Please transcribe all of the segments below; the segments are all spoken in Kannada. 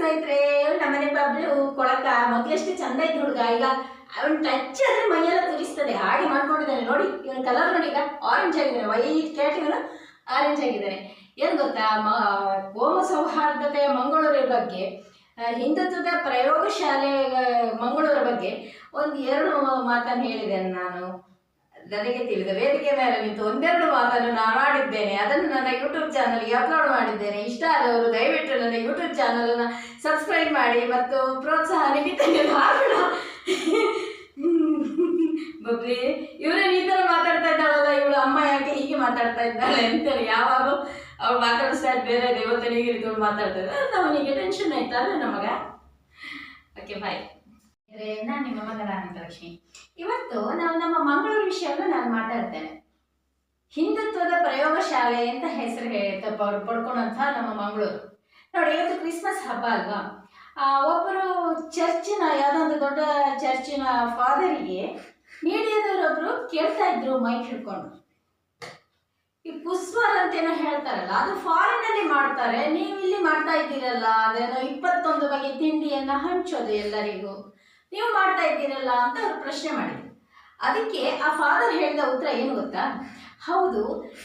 ಸ್ನೇಹಿತರೆ, ನಮ್ಮನೆ ಬಬ್ಲು ಕೊಳಕ ಮೊದಲೆಷ್ಟು ಚಂದ ಇದ್ದ ಹುಡುಗ, ಈಗ ಅವನು ಟಚ್ ಆದ್ರೆ ಮೈಯೆಲ್ಲ ತುರಿಸ್ತದೆ. ಹಾಗೆ ಮಾಡ್ಕೊಂಡಿದ್ದಾನೆ ನೋಡಿ. ಇವನ ಕಲರ್ ನೋಡಿ, ಈಗ ಆರೆಂಜ್ ಆಗಿದ್ದಾನೆ. ವೈಟ್ ಕ್ಯಾಟ್, ಇವನು ಆರೆಂಜ್ ಆಗಿದ್ದಾನೆ. ಏನು ಗೊತ್ತಾ, ಕೋಮ ಸೌಹಾರ್ದತೆಯ ಮಂಗಳೂರಿನ ಬಗ್ಗೆ, ಹಿಂದುತ್ವದ ಪ್ರಯೋಗಶಾಲೆ ಮಂಗಳೂರ ಬಗ್ಗೆ ಎರಡು ಮಾತನ್ನು ಹೇಳಿದ್ದೇನೆ ನಾನು. ನನಗೆ ತಿಳಿದ ವೇದಿಕೆ ಮೇಲೆ ನಿಂತು ಒಂದೆರಡು ಮಾತನ್ನು ನಾನು ಆಡಿದ್ದೇನೆ. ಅದನ್ನು ನನ್ನ ಯೂಟ್ಯೂಬ್ ಚಾನಲ್ಗೆ ಅಪ್ಲೋಡ್ ಮಾಡಿದ್ದೇನೆ. ಇಷ್ಟ ಆದವರು ದಯವಿಟ್ಟು ನನ್ನ ಯೂಟ್ಯೂಬ್ ಚಾನಲನ್ನು ಸಬ್ಸ್ಕ್ರೈಬ್ ಮಾಡಿ ಮತ್ತು ಪ್ರೋತ್ಸಾಹ ನೀಡುತ್ತೇನೆ. ಮಾಡೋಣ ಬಬ್ಲಿ, ಇವರೇ ಈ ಥರ ಮಾತಾಡ್ತಾ ಇದ್ದಾಳಲ್ಲ, ಇವಳು ಅಮ್ಮ ಯಾಕೆ ಹೀಗೆ ಮಾತಾಡ್ತಾ ಇದ್ದಾಳೆ ಅಂತೇಳಿ ಯಾವಾಗ ಅವ್ಳು ಮಾತಾಡಿಸ್ತಾ ಇದ್ದು ಬೇರೆ ದೇವತನಿಗೆ ರೀತಿಗಳು ಮಾತಾಡ್ತಾ ಇದ್ದಾರೆ. ಅವನಿಗೆ ಟೆನ್ಷನ್ ಆಯ್ತಾ ಅಲ್ಲ ನಮಗ. ಓಕೆ, ಬಾಯ್. ನಾನು ನಿಮ್ಮ ಮಗಳ ಅನಂತಲಕ್ಷ್ಮಿ. ಇವತ್ತು ನಾವು ನಮ್ಮ ಮಂಗಳೂರು ವಿಷಯವನ್ನು ನಾನು ಮಾತಾಡ್ತೇನೆ. ಹಿಂದುತ್ವದ ಪ್ರಯೋಗಶಾಲೆ ಅಂತ ಹೆಸರು ಪಡ್ಕೊಂಡಂಥ ನಮ್ಮ ಮಂಗಳೂರು ನೋಡಿ. ಇವತ್ತು ಕ್ರಿಸ್ಮಸ್ ಹಬ್ಬ ಅಲ್ವಾ. ಒಬ್ಬರು ಚರ್ಚಿನ, ಯಾವುದೊಂದು ದೊಡ್ಡ ಚರ್ಚಿನ ಫಾದರಿಗೆ ಮೀಡಿಯಾದವರೊಬ್ಬರು ಕೇಳ್ತಾ ಇದ್ರು ಮೈಕ್ ಹಿಡ್ಕೊಂಡು. ಈ ಪುಸ್ವಾರ್ ಅಂತೇನೋ ಹೇಳ್ತಾರಲ್ಲ, ಅದು ಫಾರಿನಲ್ಲಿ ಮಾಡ್ತಾರೆ, ನೀವು ಇಲ್ಲಿ ಮಾಡ್ತಾ ಇದ್ದೀರಲ್ಲ, ಅದೇನೋ 21 ಬಗೆ ತಿಂಡಿಯನ್ನು ಹಂಚೋದು ಎಲ್ಲರಿಗೂ, ನೀವು ಮಾಡ್ತಾ ಇದ್ದೀರಲ್ಲ ಅಂತ ಅವ್ರು ಪ್ರಶ್ನೆ ಮಾಡಿದ್ರು. ಅದಕ್ಕೆ ಆ ಫಾದರ್ ಹೇಳಿದ ಉತ್ತರ ಏನು ಗೊತ್ತಾ? ಹೌದು,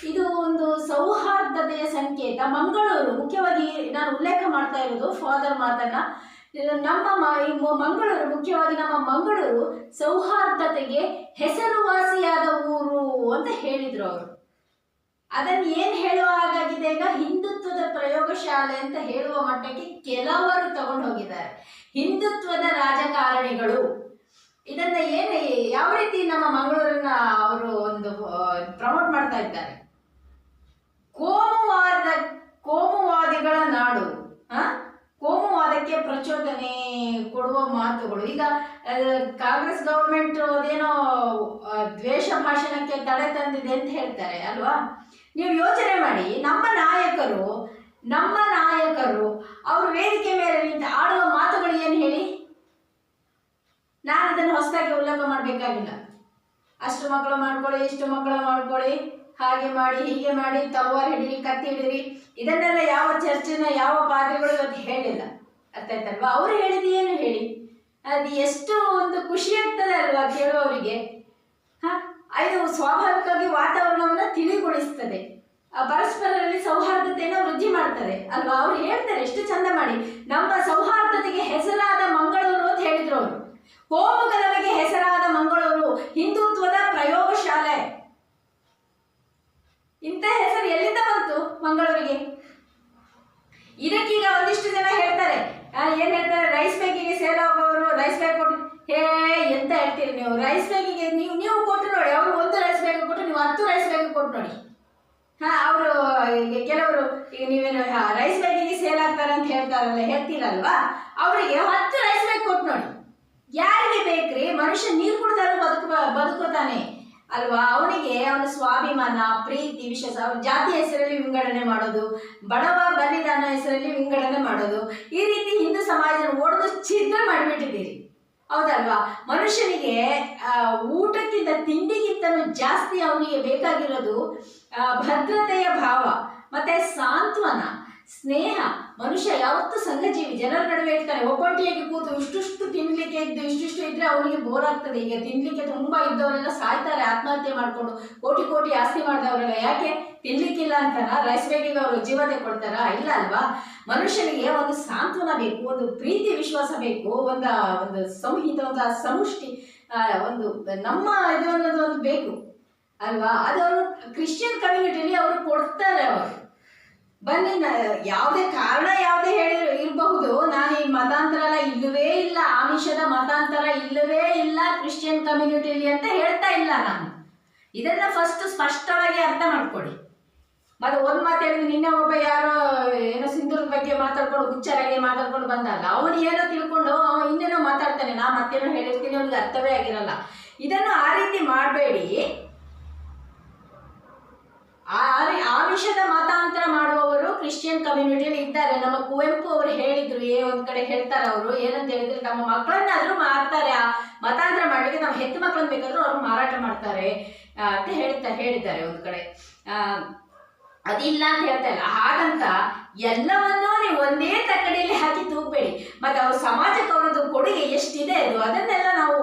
ಇದು ಒಂದು ಸೌಹಾರ್ದತೆಯ ಸಂಕೇತ. ಮಂಗಳೂರು ಮುಖ್ಯವಾಗಿ ನಾನು ಉಲ್ಲೇಖ ಮಾಡ್ತಾ ಇರೋದು ಫಾದರ್ ಮಾತನ್ನ. ನಮ್ಮ ಮಂಗಳೂರು, ಮುಖ್ಯವಾಗಿ ನಮ್ಮ ಮಂಗಳೂರು ಸೌಹಾರ್ದತೆಗೆ ಹೆಸರುವಾಸಿಯಾದ ಊರು ಅಂತ ಹೇಳಿದ್ರು ಅವರು. ಅದನ್ನು ಏನು ಹೇಳುವ ಹಾಗಾಗಿದೆ, ಈಗ ಹಿಂದುತ್ವದ ಪ್ರಯೋಗಶಾಲೆ ಅಂತ ಹೇಳುವ ಮಟ್ಟಕ್ಕೆ ಕೆಲವರು ತಗೊಂಡು ಹೋಗಿದ್ದಾರೆ. ಹಿಂದುತ್ವದ ರಾಜಕಾರಣಿಗಳು ಇದನ್ನ ಯಾವ ರೀತಿ ನಮ್ಮ ಮಂಗಳೂರನ್ನ ಅವರು ಒಂದು ಪ್ರಮೋಟ್ ಮಾಡ್ತಾ ಇದ್ದಾರೆ. ಕೋಮುವಾದಿಗಳ ನಾಡು, ಕೋಮುವಾದಕ್ಕೆ ಪ್ರಚೋದನೆ ಕೊಡುವ ಮಾತುಗಳು. ಈಗ ಕಾಂಗ್ರೆಸ್ ಗೌರ್ಮೆಂಟ್ ಅದೇನೋ ದ್ವೇಷ ಭಾಷಣಕ್ಕೆ ತಡೆ ತಂದಿದೆ ಅಂತ ಹೇಳ್ತಾರೆ ಅಲ್ವಾ. ನೀವು ಯೋಚನೆ ಮಾಡಿ, ನಮ್ಮ ನಾಯಕರು ಅವರು ವೇದಿಕೆ ಮೇಲೆ ನಿಂತು ಆಡುವ ಮಾತುಗಳು ಏನು ಹೇಳಿ. ನಾನು ಅದನ್ನು ಹೊಸದಾಗಿ ಉಲ್ಲೇಖ ಮಾಡಬೇಕಾಗಿಲ್ಲ. ಅಷ್ಟು ಮಕ್ಕಳು ಮಾಡ್ಕೊಳ್ಳಿ, ಇಷ್ಟು ಮಕ್ಕಳು ಮಾಡ್ಕೊಳ್ಳಿ, ಹಾಗೆ ಮಾಡಿ ಹೀಗೆ ಮಾಡಿ, ತಲವಾರು ಹಿಡಿರಿ, ಕತ್ತಿ ಹಿಡಿರಿ, ಇದನ್ನೆಲ್ಲ ಯಾವ ಚರ್ಚಿನ ಯಾವ ಪಾದ್ರಿಗಳು ಇವತ್ತು ಹೇಳಿಲ್ಲ. ಅರ್ಥ ಆಯ್ತಲ್ವಾ? ಅವರು ಹೇಳಿದ ಏನು ಹೇಳಿ, ಅದು ಎಷ್ಟು ಒಂದು ಖುಷಿ ಆಗ್ತದೆ ಅಲ್ವಾ ಕೇಳುವವರಿಗೆ. ಇದು ಸ್ವಾಭಾವಿಕವಾಗಿ ವಾತಾವರಣವನ್ನು ತಿಳಿಗೊಳಿಸ್ತದೆ, ಪರಸ್ಪರರಲ್ಲಿ ಸೌಹಾರ್ದತೆಯನ್ನು ವೃದ್ಧಿ ಮಾಡ್ತಾರೆ ಅಲ್ವಾ. ಅವ್ರು ಹೇಳ್ತಾರೆ ಎಷ್ಟು ಚಂದ ಮಾಡಿ, ನಮ್ಮ ಸೌಹಾರ್ದತೆಗೆ ಹೆಸರಾದ ಮಂಗಳೂರು ಅಂತ ಹೇಳಿದ್ರು ಅವರು. ಕೋಮು ಗಲಭೆಗೆ ಹೆಸರಾದ ಮಂಗಳೂರು ಹಿಂದುತ್ವದ ಪ್ರಯೋಗಶಾಲೆ. ಇಂಥ ಹೆಸರು ಎಲ್ಲಿಂದ ಬಂತು ಮಂಗಳೂರಿಗೆ? ಇದಕ್ಕೀಗ ಒಂದಿಷ್ಟು ಜನ ಹೇಳ್ತಾರೆ, ಏನ್ ಹೇಳ್ತಾರೆ, ರೈಸ್ ಬ್ಯಾಗಿಗೆ ಸೇಲ್ ಆಗುವವರು ರೈಸ್ ಬ್ಯಾಗ್ ಕೊಟ್ಟು, ಎಂತ ಹೇಳ್ತೀರಿ ನೀವು? ರೈಸ್ ಬ್ಯಾಗಿಗೆ ನೀವು ಕೊಟ್ಟು ನೋಡಿ, ಅವರು 1 ರೈಸ್ ಬ್ಯಾಗ್ ಕೊಟ್ಟು ನೀವು 10 ರೈಸ್ ಬ್ಯಾಗ್ ಕೊಟ್ಟು ನೋಡಿ. ಅವರು ಕೆಲವರು ಈಗ ನೀವೇನು ರೈಸ್ ಬ್ಯಾಗಿಗೆ ಸೇಲ್ ಆಗ್ತಾರೆ ಅಂತ ಹೇಳ್ತೀರಲ್ವಾ, ಅವರಿಗೆ 10 ರೈಸ್ ಬ್ಯಾಗ್ ಕೊಟ್ಟು ನೋಡಿ. ಯಾರಿಗೆ ಬೇಕ್ರಿ? ಮನುಷ್ಯ ನೀರು ಕುಡಿದಾರು ಬದುಕುತ್ತಾನೆ ಅಲ್ವಾ. ಅವನಿಗೆ ಅವನ ಸ್ವಾಭಿಮಾನ, ಪ್ರೀತಿ, ವಿಶ್ವಾಸ, ಅವ್ರ ಜಾತಿ ಹೆಸರಲ್ಲಿ ವಿಂಗಡಣೆ ಮಾಡೋದು, ಬಡವ ಬಲ್ಲಿದ ಅನ್ನೋ ಹೆಸರಲ್ಲಿ ವಿಂಗಡಣೆ ಮಾಡೋದು, ಈ ರೀತಿ ಹಿಂದೂ ಸಮಾಜ ಓಡೋದು ಛಿದ್ರ ಮಾಡಿಬಿಟ್ಟಿದ್ದೀರಿ ಹೌದಲ್ವಾ. ಮನುಷ್ಯನಿಗೆ ಊಟಕ್ಕಿಂತ ತಿಂಡಿಗಿಂತಲೂ ಜಾಸ್ತಿ ಅವನಿಗೆ ಬೇಕಾಗಿರೋದು ಭದ್ರತೆಯ ಭಾವ, ಮತ್ತೆ ಸಾಂತ್ವನ, ಸ್ನೇಹ. ಮನುಷ್ಯ ಯಾವತ್ತೂ ಸಂಘಜೀವಿ, ಜನರ ನಡುವೆ ಇರ್ತಾನೆ. ಒಬ್ಬೊಟ್ಟಿಯಾಗಿ ಕೂತು ಇಷ್ಟು ತಿನ್ಲಿಕ್ಕೆ ಇದ್ದು ಇಷ್ಟು ಇದ್ರೆ ಅವನಿಗೆ ಬೋರ್ ಆಗ್ತದೆ. ಈಗ ತಿನ್ಲಿಕ್ಕೆ ತುಂಬಾ ಇದ್ದವರೆಲ್ಲ ಸಾಯ್ತಾರೆ ಆತ್ಮಹತ್ಯೆ ಮಾಡ್ಕೊಂಡು. ಕೋಟಿ ಆಸ್ತಿ ಮಾಡಿದವರೆಲ್ಲ ಯಾಕೆ? ತಿನ್ಲಿಕ್ಕಿಲ್ಲ ಅಂತನ ರೈಸ್ ಬ್ಯಾಗಿಗೆ ಅವರು ಜೀವತೆ ಕೊಡ್ತಾರ? ಇಲ್ಲ ಅಲ್ವಾ. ಮನುಷ್ಯನಿಗೆ ಒಂದು ಸಾಂತ್ವನ ಬೇಕು, ಒಂದು ಪ್ರೀತಿ ವಿಶ್ವಾಸ ಬೇಕು, ಒಂದು ಸಂಹಿತ, ಒಂದು ಸಮುಷ್ಟಿ, ಒಂದು ನಮ್ಮ ಇದು ಅನ್ನೋದು ಒಂದು ಬೇಕು ಅಲ್ವಾ. ಅದು ಅವರು ಕ್ರಿಶ್ಚಿಯನ್ ಕಮ್ಯುನಿಟಿಲಿ ಅವರು ಕೊಡ್ತಾರೆ. ಅವರು ಬನ್ನಿ, ಯಾವುದೇ ಕಾರಣ ಯಾವುದೇ ಇರಬಹುದು, ನಾನು ಈ ಮತಾಂತರ ಎಲ್ಲ ಇಲ್ಲವೇ ಇಲ್ಲ, ಆಮಿಷದ ಮತಾಂತರ ಇಲ್ಲವೇ ಇಲ್ಲ ಕ್ರಿಶ್ಚಿಯನ್ ಕಮ್ಯುನಿಟಿಲಿ ಅಂತ ಹೇಳ್ತಾ ಇಲ್ಲ ನಾನು. ಇದನ್ನ ಫಸ್ಟ್ ಸ್ಪಷ್ಟವಾಗಿ ಅರ್ಥ ಮಾಡ್ಕೊಳ್ಳಿ. ಮತ್ತೆ ಒಂದು ಮಾತು ಹೇಳಿದ್ರೆ, ನಿನ್ನೆ ಒಬ್ಬ ಯಾರೋ ಏನೋ ಸಿಂಧೂರದ ಬಗ್ಗೆ ಮಾತಾಡ್ಕೊಂಡು ಹುಚ್ಚರಾಗಿ ಮಾತಾಡ್ಕೊಂಡು ಬಂದಲ್ಲ, ಅವನು ಏನೋ ತಿಳ್ಕೊಂಡು ಇನ್ನೇನೋ ಮಾತಾಡ್ತಾನೆ, ನಾ ಮತ್ತೇನೋ ಹೇಳಿರ್ತೀನಿ, ಅವ್ನಿಗೆ ಅರ್ಥವೇ ಆಗಿರಲ್ಲ. ಇದನ್ನು ಆ ರೀತಿ ಮಾಡಬೇಡಿ. ಆಮಿಷದ ಮತಾಂತರ ಮಾಡುವವರು ಕ್ರಿಶ್ಚಿಯನ್ ಕಮ್ಯುನಿಟಿಯಲ್ಲಿ ಇದ್ದಾರೆ. ನಮ್ಮ ಕುವೆಂಪು ಅವರು ಹೇಳಿದ್ರು, ಒಂದ್ ಕಡೆ ಹೇಳ್ತಾರೆ ಅವರು ಏನಂತ ಹೇಳಿದ್ರೆ, ನಮ್ಮ ಮಕ್ಕಳನ್ನಾದ್ರೂ ಮಾರ್ತಾರೆ, ಮತಾಂತರ ಮಾಡ್ಲಿಕ್ಕೆ ನಮ್ಮ ಹೆತ್ತು ಮಕ್ಕಳನ್ನ ಬೇಕಾದ್ರೂ ಅವ್ರು ಮಾರಾಟ ಮಾಡ್ತಾರೆ ಅಂತ ಹೇಳಿದ್ದಾರೆ ಒಂದ್ ಕಡೆ. ಅದಿಲ್ಲ ಅಂತ ಹೇಳ್ತಾ ಇಲ್ಲ. ಹಾಗಂತ ಎಲ್ಲವನ್ನೂ ನೀವು ಒಂದೇ ತಕ್ಕಡಿಯಲ್ಲಿ ಹಾಕಿ ತೂಗಬೇಡಿ. ಮತ್ತೆ ಅವ್ರ ಸಮಾಜಕ್ಕೆ ಅವರದ್ದು ಕೊಡುಗೆ ಎಷ್ಟಿದೆ ಅದು ಅದನ್ನೆಲ್ಲ ನಾವು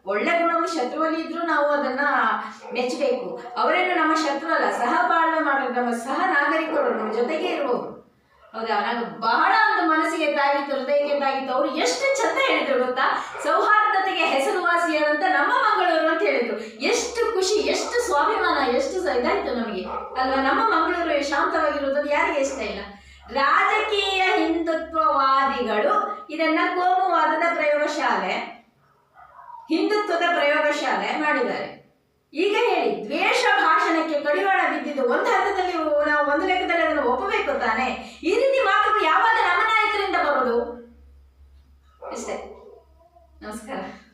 ಒಳ್ಳೆ ಗುಣವು ಶತ್ರುವಲ್ಲಿ ಇದ್ರೂ ನಾವು ಅದನ್ನ ಮೆಚ್ಚಬೇಕು. ಅವರೇನು ನಮ್ಮ ಶತ್ರು ಅಲ್ಲ, ಸಹಬಾಳ್ವೆ ಮಾಡೋದು, ನಮ್ಮ ಸಹ ನಾಗರಿಕರು, ನಮ್ಮ ಜೊತೆಗೆ ಇರುವವರು. ಹೌದಾ? ನಾನು ಬಹಳ ಒಂದು ಮನಸ್ಸಿಗೆ ತಾಗಿತ್ತು, ಹೃದಯಕ್ಕೆ ತಾಗಿತ್ತು. ಅವರು ಎಷ್ಟು ಚಂದ ಹೇಳಿದ್ರು ಗೊತ್ತಾ, ಸೌಹಾರ್ದತೆಗೆ ಹೆಸರುವಾಸಿಯಾದಂತ ನಮ್ಮ ಮಂಗಳೂರು ಅಂತ ಹೇಳಿದ್ರು. ಎಷ್ಟು ಖುಷಿ, ಎಷ್ಟು ಸ್ವಾಭಿಮಾನ, ಎಷ್ಟು ಇದಾಯ್ತು ನಮಗೆ ಅಲ್ವಾ. ನಮ್ಮ ಮಂಗಳೂರು ಶಾಂತವಾಗಿರುವುದು ಯಾರಿಗೆ ಇಷ್ಟ ಇಲ್ಲ? ರಾಜಕೀಯ ಹಿಂದುತ್ವವಾದಿಗಳು ಇದನ್ನ ಕೋಮುವಾದದ ಪ್ರಯೋಗಶಾಲೆ, ಹಿಂದುತ್ವದ ಪ್ರಯೋಗಶಾಲೆ ಮಾಡಿದ್ದಾರೆ. ಈಗ ಹೇಳಿ, ದ್ವೇಷ ಭಾಷಣಕ್ಕೆ ಕಡಿವಾಣ ಬಿದ್ದಿದ್ದು ಒಂದು ಹಂತದಲ್ಲಿ ನಾವು ಒಂದು ಲೆಕ್ಕದಲ್ಲಿ ಅದನ್ನು ಒಪ್ಪಬೇಕು ತಾನೆ. ಈ ರೀತಿ ಮಾತುಗಳು ಯಾವಾಗ ನಮ್ಮ ನಾಯಕರಿಂದ ಬರೋದು? ಅಷ್ಟೇ. ನಮಸ್ಕಾರ.